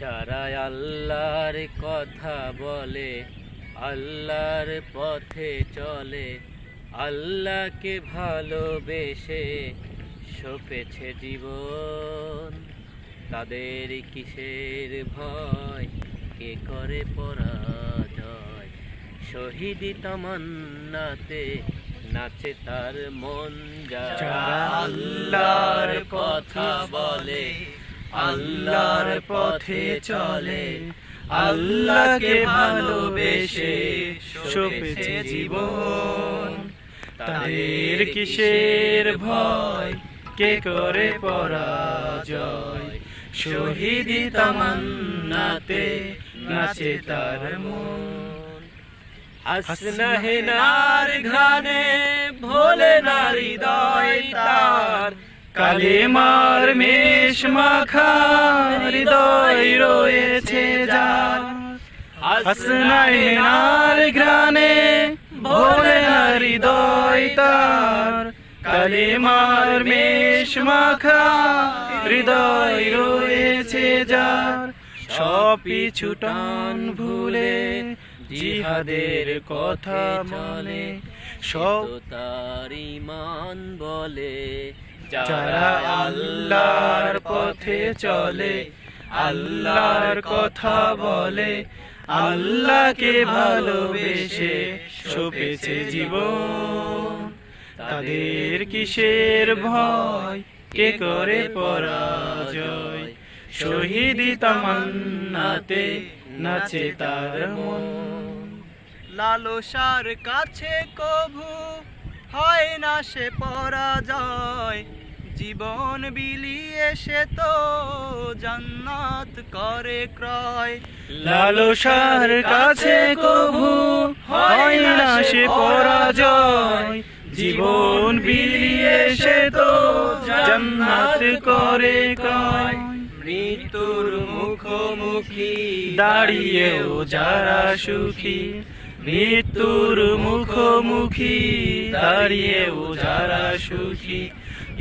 যারা আল্লাহর কথা বলে, আল্লাহর পথে চলে, আল্লাহকে ভালোবেসে সপেছে জীবন, তাদের কিসের ভয়, কে করে পরাজয়। শহীদি তামান্নাতে নাচে তার মন। যারা আল্লাহর কথা বলে, আল্লাহর পথে চলে, আল্লাহকে ভালোবেসে সপেছে জীবন, তাদের কিসের ভয়, কে করে পরাজয়। শহীদি তামান্নাতে নাচে তার মন। হাসনা হেনার ঘ্রাণে ভোলে না হৃদয় তার, কালেমার মেষ মাখা হৃদয় রয়েছে যার। হাসনা হেনার ঘ্রাণে ভোলে না হৃদয় তার, কালেমার মেষ মাখা হৃদয় রয়েছে যার। সব পিছু টান ভুলে জিহাদের কথা বলে, সব তার ঈমান বলে। যারা আল্লাহর পথে চলে, আল্লাহর কথা বলে, আল্লাহকে ভালোবেসে সপেছে জীবন, তাদের কিসের ভয়, কে করে পরাজয়। শহীদি তামান্নাতে নাচে তার মন। লালসার কাছে কভু হয় না সে পরাজয়, জীবন বিলিয়ে সে তো জান্নাত করে ক্রয়। লালসার কাছে কভু হয় না সে পরাজয়, জীবন বিলিয়ে সে তো জান্নাত করে ক্রয়। মৃত্যুর মুখোমুখি দাঁড়িয়েও যারা সুখী, মৃত্যুর মুখোমুখি দাঁড়িয়েও যারা সুখী,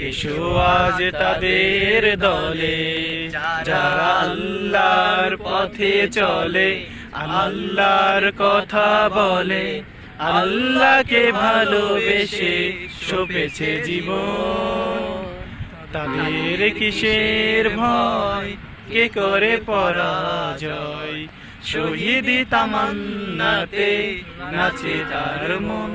এসো আজ তাদের দলে। যারা আল্লাহর পথে চলে, আল্লাহর কথা বলে, আল্লাহকে ভালোবেসে সপেছে জীবন, তাদের কিসের ভয়, কে করে পরাজয়। শহীদি তামান্নাতে নাচে তার মন।